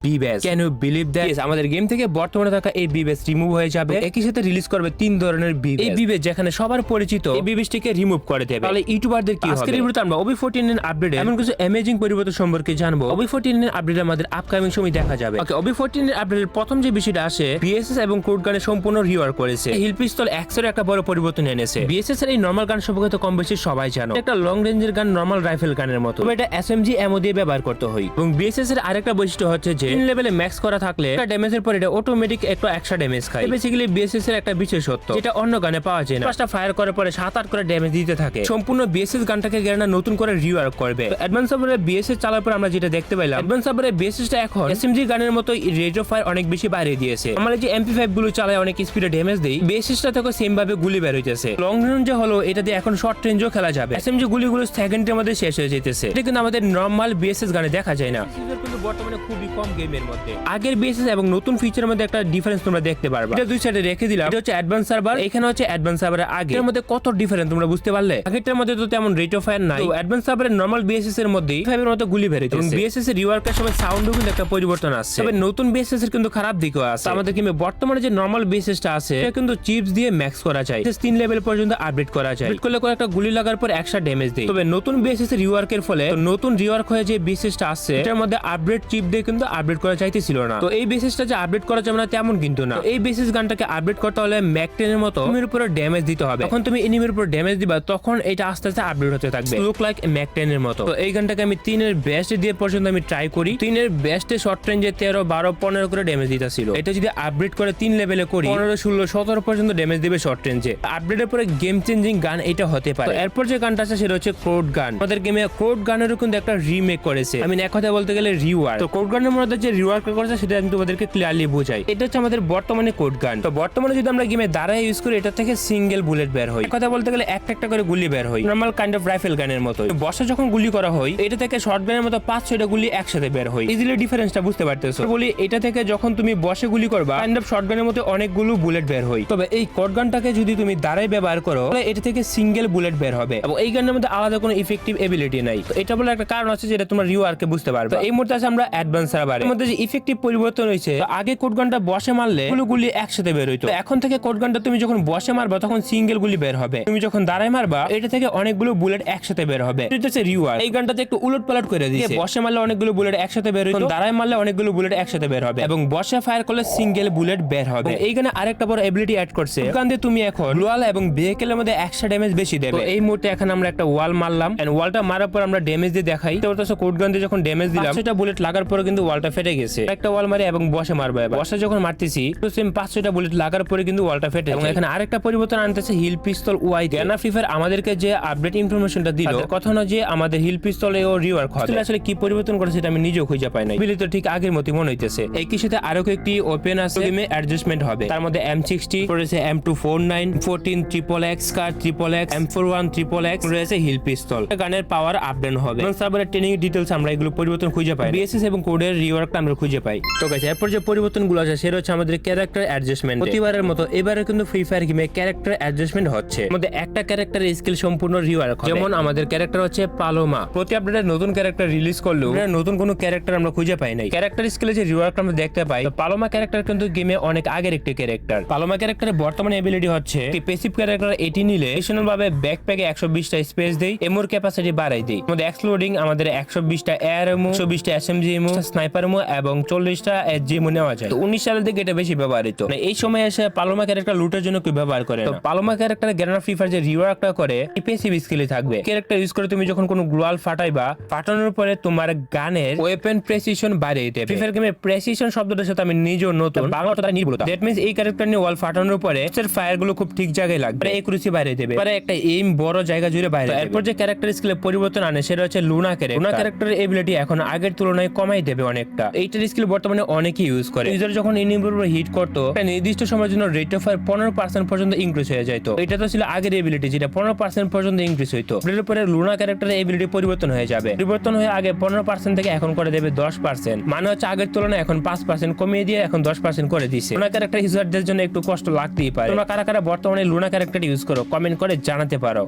বিবেস। Can you believe that? আমাদের game থেকে বর্তমানে থাকা এই বিবেস রিমুভ হয়ে যাবে। একই সাথে রিলিজ করবে 3 ধরনের বিবেস। এই বিবেস যেখানে সবার পরিচিত এই বিবেসটিকে রিমুভ করে দেবে। তাহলে ইউটিউবারদের কি হবে? আজকের ভিডিওতে আমরা OB14 আপডেটে এমন কিছু অ্যামেজিং পরিবর্তন সম্পর্কে জানবো। OB14 আপডেট আমাদের আপকামিং সময় দেখা যাবে। ওকে, OB14 আপডেটের প্রথম যে বিষয়টা আসে, বিএসএস এবং কোড গানে সম্পূর্ণ রিওয়ার্ক করেছে। হিল পিস্তল এক্স এর একটা বড় পরিবর্তন এনেছে। বিএসএস এর এই নরমাল গান সম্পর্কে তো কম বেশি সবাই জানো। একটা লং রেঞ্জের গান নরমাল রাইফেল গানের মতো, তবে এটা SMG এমও দিয়ে ব্যবহার করতে হয়। এবং বিএসএস এর আরেকটা বৈশিষ্ট্য হচ্ছে যে 3 লেভেলে ম্যাক্স করা থাকলে একটা ড্যামেজের পর এটা অটোমেটিক একটা এক্সট্রা ড্যামেজ খায়। বেসিক্যালি বিএসএস এর একটা বিশেষত্ব যেটা অন্য গানে পাওয়া যায় না। ফার্স্টটা ফায়ার করার পরে 7-8 করে ড্যামেজ দিতে থাকে। সম্পূর্ণ বিএসএস গানটাকে গেরানা নতুন করে রিওয়ার্ক করবে। অ্যাডভান্স সার্ভারে বিএসএস চালার পর আমরা যেটা দেখতে পেলাম, অ্যাডভান্স সার্ভারে বিএসএসটা এখন SMG গানের মতো রেট অফ ফায়ার অনেক বেশি বাড়িয়ে দিয়েছে। আমরা যে MP5 গুলো চালায় অনেক স্পিডে ড্যামেজ দেই, বিএসএসটা থেকে সেম ভাবে গুলি বের হইতেছে। লং রেঞ্জে হলো এটা দিয়ে এখন শর্ট রেঞ্জও খেলা যাবে। SMG গুলিগুলো সেকেন্ডের মধ্যে শেষ হয়ে যেতেছে। এটা কিন্তু আমাদের নরমাল বিএসএস গানে দেখা যায় না। কিন্তু বর্তমানে খুবই কম গেমের মধ্যে আগের বিএসএস এবং নতুন ফিচারের মধ্যে একটা ডিফারেন্স তোমরা দেখতে পারবে। এটা দুই সাইডে রেখে দিলাম। এটা হচ্ছে অ্যাডভান্স সার্ভার, এখানে হচ্ছে অ্যাডভান্স সার্ভারের আগে। এর মধ্যে কত ডিফারেন্স তোমরা বুঝতে পারলে? আগেরটার মধ্যে তো তেমন রেট অফ ফায়ার নাই। তো অ্যাডভান্স সার্ভারের নরমাল বিএসএস এর মধ্যে 5 এর মতো গুলি বের হইতেছে। এবং বিএসএস এর রিওয়ার্কের সময় সাউন্ডও কিন্তু একটা পরিবর্তন আসছে। তবে নতুন বিএসএস এর কিন্তু খারাপ দিকও আছে। আমাদের গেমে বর্তমানে যে নরমাল বিএসএসটা আছে এটা কিন্তু চিপস দিয়ে ম্যাক্স করা যায়। 3 লেভেল পর্যন্ত আপডেট করা যায়। আপডেট করলে একটা গুলি লাগার পর এক্সট্রা ড্যামেজ দেয়। তবে নতুন বিএসএস এর রিওয়ার্কের ফলে নতুন রিওয়ার্ক হয়ে যে বিএসএসটা আছে এটার মধ্যে আপডেট চিপ দিয়ে কিন্তু আপডেট করা চাইতেছিল না। তো এই বিএসএসটা যে আপডেট করা যাবে না তেমন কিন্তু না। এই বিএসএস গানটাকে আপডেট করতে হলে ম্যাক 10 এর মতো এনিমির উপরে ড্যামেজ দিতে হবে। যখন তুমি এনিমির উপর ড্যামেজ দিবা তখন এটা আস্তে আস্তে আপডেট হতে থাকবে, লুক লাইক ম্যাক 10 এর মতো। তো এই গানটাকে আমি 3 এর বেস্ট দিয়ে পর্যন্ত আমি ট্রাই করি। 3 এর বেস্টে শর্ট রেঞ্জে 13, 12, 15 করে ড্যামেজ দিতেছিল। এটা যদি আপডেট করে 3 লেভেলে করি 15, 16, 17 পর্যন্ত ড্যামেজ দিবে শর্ট রেঞ্জে। আপডেটের পরে গেম চেঞ্জিং গান এটা হতে পারে। এরপর যে গানটা আছে সেটা হচ্ছে কোড গান। আমাদের গেমে কোড গানেরও কিন্তু একটা রিমেক করেছে। আমি এক কথা বলতে গেলে রিওয়ার্ক। তো কোড গানের মধ্যে যে রিওয়ার্ক করেছে সেটা আমি তোমাদেরকে ক্লিয়ারলি বুঝাই। এটা হচ্ছে আমাদের বর্তমানে কোড গান। তো বর্তমানে যদি আমরা গেমে দাঁড়ায় ইউজ করি এটা থেকে সিঙ্গেল বুলেট বের হয়। কথা বলতে গেলে একটা করে গুলি বের হয়, নরমাল কাইন্ড অফ রাইফেল গানের মতো। বসে যখন গুলি করা হয় এটা থেকে শর্ট গানের মতো 5-6টা গুলি একসাথে বের হয়। ইজিলি ডিফারেন্সটা বুঝতে পারতেছো? বলি এটা থেকে যখন তুমি বসে গুলি করবা কাইন্ড অফ শর্ট গানের মতো অনেকগুলো বুলেট বের হয়। তবে এই কোড গানটাকে যদি তুমি দাঁড়ায় ব্যবহার করো তাহলে এটা থেকে সিঙ্গেল বুলেট বের হবে এবং এই গানের মধ্যে আলাদা কোনো ইফেক্টিভ এবিলিটি নাই। তো এটা বলে একটা কারণ আছে যেটা তোমরা রিওয়ার্কে বুঝতে পারবে। তো এই মুহূর্তে আছে আমরা অ্যাডভান্স সার্ভারে। এর মধ্যে যে ইফেক্টিভ পরিবর্তন হয়েছে, আগে কোড গানটা বসে মারলে গুলি একসাথে বের হইতো। এখন থেকে কোড গানটা তুমি যখন বসে মারবা তখন সিঙ্গেল গুলি বের হবে। তুমি যখন দাঁড়ায় মারবা এটা থেকে অনেকগুলো বুলেট একসাথে বের হবে। এটা হচ্ছে রিওয়ার্ক। এই গানটাতে একটু উলটপালট করে দিয়েছে। বসে মারলে অনেকগুলো বুলেট একসাথে বের হইতো, দাঁড়ায় মারলে অনেকগুলো বুলেট একসাথে বের হবে এবং বসে ফায়ার করলে সিঙ্গেল বুলেট বের হবে। এই গানে আরেকটা বড় এবিলিটি অ্যাড করছে। গান দিয়ে তুমি এখন গ্লোয়াল এবং ভেহিকলের মধ্যে এক্সট্রা ড্যামেজ বেশি দেবে। এই মুহূর্তে এখন আমরা একটা ওয়াল মারলাম এন্ড ওয়ালটা মারার পর আমরা ড্যামেজ দিয়ে দেখাই। তো ওটা কোড গান দিয়ে যখন ড্যামেজ দিলাম সেটা বুলেট লাগার পরে কিন্তু ওয়ালটা ফেটে গেছে। একটা ওয়াল মারি এবং বসে মারবো। বসে যখন মারতেছি তো সেম 5-6টা বুলেট লাগার পরে কিন্তু ওয়ালটা ফেটে। এবং এখানে আরেকটা পরিবর্তন আনতেছে হিল পিস্তল ওয়াই। গানা ফ্রি ফায়ার আমাদেরকে যে আপডেট ইনফরমেশনটা দিল কথা না যে আমাদের হিল পিস্তলে ও রিওয়ার্ক হবে। আসলে কি পরিবর্তন করেছে সেটা আমি নিজেও খুঁজে পাই নাই। বিলি তো ঠিক আগের মতই মনে হইতেছে। একই সাথে আরো একটি ওপেন আছে গেমে অ্যাডজাস্টমেন্ট হবে। তার মধ্যে M60 রয়েছে, M249, 14 XXX, কার XXX, M41 XXX রয়েছে হিল পিস্তল। গানের পাওয়ার আপডেট হবে। সার্ভারের ট্রেনিং ডিটেইলস আমরা এগুলো পরিবর্তন খুঁজে পাই। বিএসএস এবং কোডের রিওয়ার্কটা আমরা খুঁজে পাই। তো গাইস এরপর যে পরিবর্তনগুলো আছে সেটা হচ্ছে আমাদের ক্যারেক্টার অ্যাডজাস্টমেন্ট। প্রতিবারের মতো এবারে কিন্তু ফ্রি ফায়ার গেমে ক্যারেক্টার অ্যাডজাস্টমেন্ট হচ্ছে। আমাদের একটা ক্যারেক্টারের স্কিল সম্পূর্ণ রিওয়ার্ক হবে। যেমন আমাদের ক্যারেক্টার হচ্ছে পালোমা। প্রতি আপডেটে নতুন ক্যারেক্টার রিলিজ করলেও নতুন কোনো ক্যারেক্টার আমরা খুঁজে পাই নাই। ক্যারেক্টার স্কিলে যে রিওয়ার্ক আমরা দেখতে পাই, পালোমা ক্যারেক্টার কিন্তু গেমে অনেক আগের একটি ক্যারেক্টার। পালোমা ক্যারেক্টারের বর্তমানে এবিলিটি হচ্ছে প্যাসিভ ক্যারেক্টার 80 নিলে এডিশনাল ভাবে ব্যাকপ্যাকে 120টা স্পেস দেই, এমোর ক্যাপাসিটি বাড়াই দেই। আমাদের এক্সপ্লোডিং আমাদের 120টা এয়ার এমো, 120টা SMG এমো, স্নাইপার এমো এবং 40টা SG এমো নেওয়া যায়। তো 19 সালের দিকে এটা বেশি ব্যবহৃত। এই সময় এসে পালোমা ক্যারেক্টার লুটের জন্য কেউ ব্যবহার করে না। তো পালোমা ক্যারেক্টার গ্যানা ফ্রি ফায়ার যে রিওয়ার্কটা করে প্যাসিভ স্কিলে থাকবে। ক্যারেক্টার ইউজ করে তুমি যখন কোনো গ্লোয়াল ফাটাইবা, ফাটানোর পরে তোমার গানের ওয়েপন প্রেসিশন বাড়িয়ে দেবে। ফ্রি ফায়ার গেমের প্রেসিশন শব্দটার সাথে আমি নিজেও নতুন বাংলাটা নির্ভুলতা। দ্যাট মিন্স এই ক্যারেক্টার নিয়ে ওয়াল ফাটানোর পরে এর ফায়ার গুলো খুব ঠিক জায়গায় লাগবে, একুরেসি বাড়িয়ে দেবে, পরে একটা এইম বড় জায়গা জুড়ে বাইরে। এরপর যে ক্যারেক্টার স্কিলে পরিবর্তন আনে সেটা হচ্ছে লুনা ক্যারেক্টার। লুনা ক্যারেক্টারের এবিলিটি এখন আগের তুলনায় কমাই দেবে অনেকটা। এইটার স্কিল বর্তমানে অনেকেই ইউজ করে। ইউজার যখন এনিমির উপর হিট করতো একটা নির্দিষ্ট সময়ের জন্য রেট অফ ফায়ার 15% পর্যন্ত ইনক্রিজ হয়ে যেত। এটা তো ছিল আগের এবিলিটি যেটা 15% পর্যন্ত ইনক্রিজ হইতো। এর উপরে লুনা ক্যারেক্টারের এবিলিটি পরিবর্তন হয়ে যাবে। পরিবর্তন হয়ে আগে 15% থেকে এখন করে দেবে 10%। মানে হচ্ছে আগের তুলনায় এখন 5% কমিয়ে দিয়ে এখন 10% করে দিয়েছে। লুনা ক্যারেক্টার ইউজারদের জন্য একটু কষ্ট লাগতেই পারে। তোমরা কারা কারা বর্তমানে লুনা ক্যারেক্টার ইউজ করো কমেন্ট করে জানাতে পারো।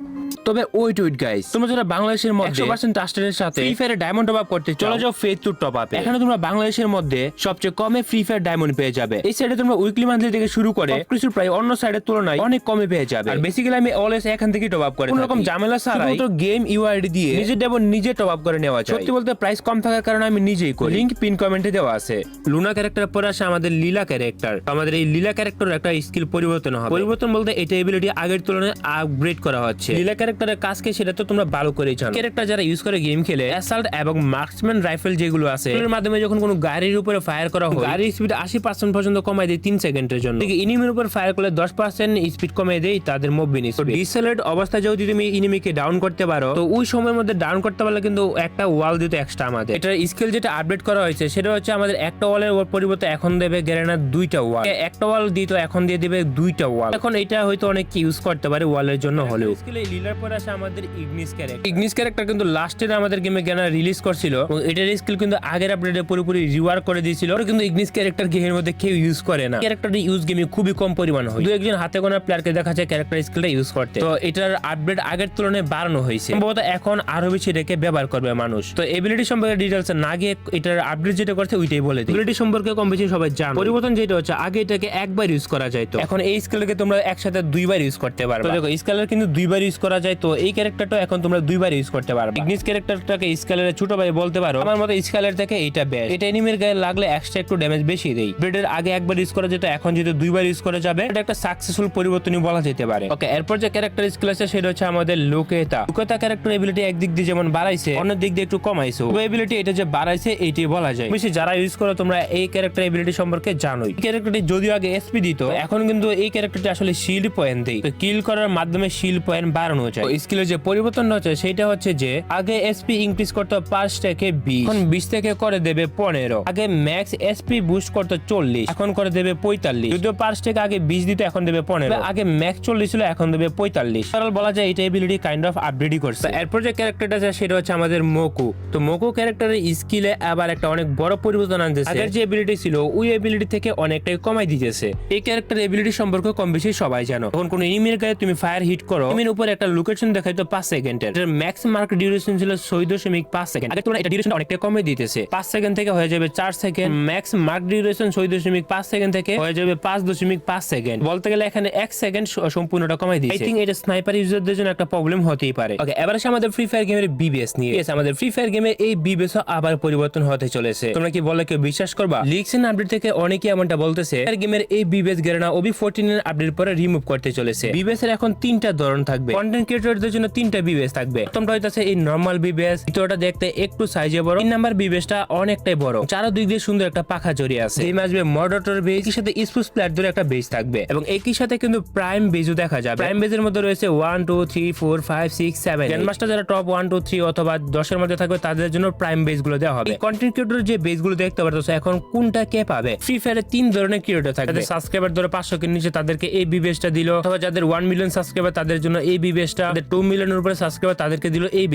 তবে ওয়েট গাইস, তোমরা যারা বাংলাদেশের মধ্যে 100% ট্রাস্টেডের সাথে ফ্রি ফায়ারে ডায়মন্ড টপ আপ করতে চলে যাও ফেজ টু টপ আপে। এখানে তোমরা বাংলাদেশের মধ্যে সবচেয়ে কমে ফ্রি ফায়ার ডায়মন্ড পেয়ে যাবে। এই সাইডে তোমরা উইকলি মান্থলি থেকে শুরু করে কিছু প্রায় অন্য সাইডের তুলনায় অনেক কমে পেয়ে যাবে। আর বেসিক্যালি আমি অলওয়েজ এখান থেকে টপ আপ করে কোনো রকম ঝামেলা ছাড়াই গেম ইউআইডি দিয়ে নিজের ডেমন নিজে টপ আপ করে নেওয়া যায়। সত্যি বলতে প্রাইস কম থাকার কারণে আমি নিজেই করি। লিংক পিন কমেন্টে দেওয়া আছে। লুনা ক্যারেক্টার পরে আসে আমাদের লীলা ক্যারেক্টার। আমাদের এই লীলা ক্যারেক্টার একটা স্কিল পরিবর্তন হবে। পরিবর্তন বলতে এটা এবিলিটি আগের তুলনায় আপগ্রেড করা হচ্ছে। লীলা ক্যারেক্টারের কাজকে সেটা তো তোমরা ভালো করেই জানো। ক্যারেক্টার যারা ইউজ করে গেম খেলে অ্যাসাল্ট এবং মার্কসম্যান রাইফেল যেগুলো আছে এর মাধ্যমে যখন কোনো গাড়ির উপরে ফায়ার করা হয় গাড়ির স্পিড 80% পর্যন্ত কমায় দেয় 3 সেকেন্ডের জন্য। এনিমির উপর ফায়ার করলে 10% স্পিড কমিয়ে দেয় তাদের মুভমেন্ট স্পিড। ডিসেলেট অবস্থায় যদি তুমি এনিমিকে ডাউন করতে পারো তো ওই সময়ের মধ্যে ডাউন করতে পারলে কিন্তু একটা ওয়াল দিতে এক্সট্রা আমাদের। এটার স্কিল যেটা আপডেট করা হয়েছে সেটা হচ্ছে আমাদের একটা ওয়ালের পরিবর্তে এখন দেবে গ্রেনেড 2টা ওয়াল। একটা ওয়াল দিত এখন দিয়ে দিবে 2টা ওয়াল। এখন এটা হয়তো অনেক ইউজ করতে পারে ওয়ালের জন্য হলেও। স্কিল এই লীলার পরে আসে আমাদের ইগনিস ক্যারেক্টার। ইগনিস ক্যারেক্টার কিন্তু লাস্টের আমাদের গেমে গ্রেনেড রিলিজ করছিল এবং এটার স্কিল কিন্তু আগের আপডেটে পুরোপুরি রিওয়ার্ক করে দিয়েছিল। কিন্তু ইগনিস ক্যারেক্টার গেমের মধ্যে কেউ ইউজ করে না। ক্যারেক্টারটি ইউজ গেমে খুবই কম পরিমাণ হয়। দু একজন হাতে গোনা প্লেয়ারকে দেখা যায় ক্যারেক্টার স্কিলটা ইউজ করতে। তো এটার আপডেট আগের তুলনায় বাড়ানো হয়েছে। সম্ভবত এখন আরো বেশি রেখে ব্যবহার করবে মানুষ। তো এবিলিটি সম্পর্কে ডিটেইলস না গিয়ে এটার আপডেট যেটা করছে ওইটাই বলে দিই। এবিলিটি সম্পর্কে কম বেশি সবাই জানো। পরিবর্তন যেটা হচ্ছে আগে এটাকে একবার ইউজ করা যায়, তো এখন এই স্কিলটাকে তোমরা একসাথে দুইবার ইউজ করতে পারবে। তো দেখো স্কেলার কিন্তু দুইবার ইউজ করা যায়, তো এই ক্যারেক্টারটা এখন তোমরা দুইবার ইউজ করতে পারবে। ইগনিস ক্যারেক্টারটাকে স্কেলারের ছোট ভাই বলতে পারো। আমার মতে স্কেলার থেকে এটা বেস্ট। এটা এনিমির গায়ে লাগলে এক্সট্রা একটু ড্যামেজ বেশি দেয়। ব্লেডের আগে একবার ইউজ করা যেত, এখন যেহেতু দুইবার ইউজ করা যাবে এটা একটা সাকসেসফুল পরিবর্তনই বলা যেতে পারে। ওকে, এরপর যে ক্যারেক্টার স্কিল আছে সেটা হচ্ছে আমাদের লোকেতা। লোকেতা ক্যারেক্টার এবিলিটি একদিক দিয়ে যেমন বাড়াইছে অন্য দিক দিয়ে একটু কমাইছে। তো এবিলিটি এটা যে বাড়াইছে এইটাই বলা যায়। বেশি যারা ইউজ করো তোমরা এই ক্যারেক্টার এবিলিটি সম্পর্কে জানোই। ক্যারেক্টারটি যদিও আগে এসপি দিত, এখন কিন্তু এই ক্যারেক্টারটি আসলে শিল্ড পয়েন্ট দেয়। তো কিল করার মাধ্যমে শিল্ড পয়েন্ট বাড়ানো যায়। স্কিলের যে পরিবর্তন হচ্ছে সেটা হচ্ছে যে আগে এসপি ইনক্রিজ করতে 5 থেকে 20, এখন 20 থেকে করে দেবে 15। আগে ম্যাক্স এসপি বুস্ট করতে 40, এখন করে দেবে 45। যদিও 5 থেকে আগে 20 দিত, এখন দেবে 15। আগে ম্যাক্স 40 ছিল, এখন দেবে 45। সরল বলা যায় এটা এবিলিটি কাইন্ড অফ আপডেটই করছে। এরপর যে ক্যারেক্টারটা আছে সেটা হচ্ছে আমাদের মোকু। তো মোকু ক্যারেক্টারের স্কিলে আবার একটা অনেক বড় পরিবর্তন আনতেছে। আগের যে এবিলিটি ছিল ওই এবিলিটি থেকে অনেকটাই কমাই দিতেছে। এই ক্যারেক্টার এবিলিটি সম্পর্কে কম বেশি সবাই জানো। যখন কোন এনিমির গায়ে তুমি ফায়ার হিট করো, এনিমির উপর একটা লোকেশন দেখাইতো 5 সেকেন্ডের। এর ম্যাক্স মার্ক ডিউরেশন ছিল 14.5 সেকেন্ড। আগে তোমরা এটা ডিউরেশনটা অনেকটা কমে দিতেছে। 5 সেকেন্ড থেকে হয়ে যাবে 4 second. Max mark duration 14.5 second থেকে হয়ে যাবে 5.5 সেকেন্ড। বলতে গেলে এখানে 1 সেকেন্ড সম্পূর্ণটা কমাই দিয়েছে। আই থিংক এটা স্নাইপার ইউজারদের জন্য একটা প্রবলেম হতেই পারে। ওকে, এবার আসে আমাদের ফ্রি ফায়ার গেমের বিবিএস নিয়ে। আমাদের ফ্রি ফায়ার গেমে এই বিবিএস আবার পরিবর্তন হতে চলেছে। তোমরা কি বলে কেউ বিশ্বাস করবা? লিক্স এন্ড আপডেট থেকে অনেকেই এমনটা বলতেছে গেমের এই বিবিএস গেরেনা OB14 এর আপডেট পরে রিমুভ করতে চলেছে। বিবিএস এর এখন 3টা ধরন থাকবে। কন্টেন্ট ক্রিয়েটরদের জন্য 3টা বিবিএস থাকবে। প্রথমটা হইতাছে এই নরমাল বিবিএস, দ্বিতীয়টা দেখতে একটু সাইজে বড়, 3 নাম্বার বিবিএসটা অনেকটাই বড়, চারো দিক দিয়ে সুন্দর একটা পাখা জড়িয়ে আছে। এই আসবে মডারেটর বেজ, এর সাথে স্পোর্টস প্লেয়ারদের একটা বেজ থাকবে এবং একই সাথে কিন্তু প্রাইম বেজও দেখা যাবে। প্রাইম বেজের মধ্যে রয়েছে 1 2 3 4 5 6 7। গ্র্যান্ডমাস্টার যারা টপ 1 2 3 অথবা 10 এর মধ্যে থাকবে তাদের জন্য প্রাইম বেজ গুলো দেওয়া হবে। কন্টেন্ট ক্রিয়েটর যে বেজ গুলো দেখতে পারতেছো এখন কোনটা কে পাবে? ফ্রি ফায়ারে 3 ধরনের ক্রিয়েটর থাকবে। সাবস্ক্রাইবার ধরে 500 কে নিচে তাদেরকে এই বিবিএসটা দিল, অথবা যাদের 1 মিলিয়ন সাবস্ক্রাইবার তাদের জন্য এই বিবিএসটা, 2 মিলিয়নের উপরে সাবস্ক্রাইবার তাদেরকে দিল এই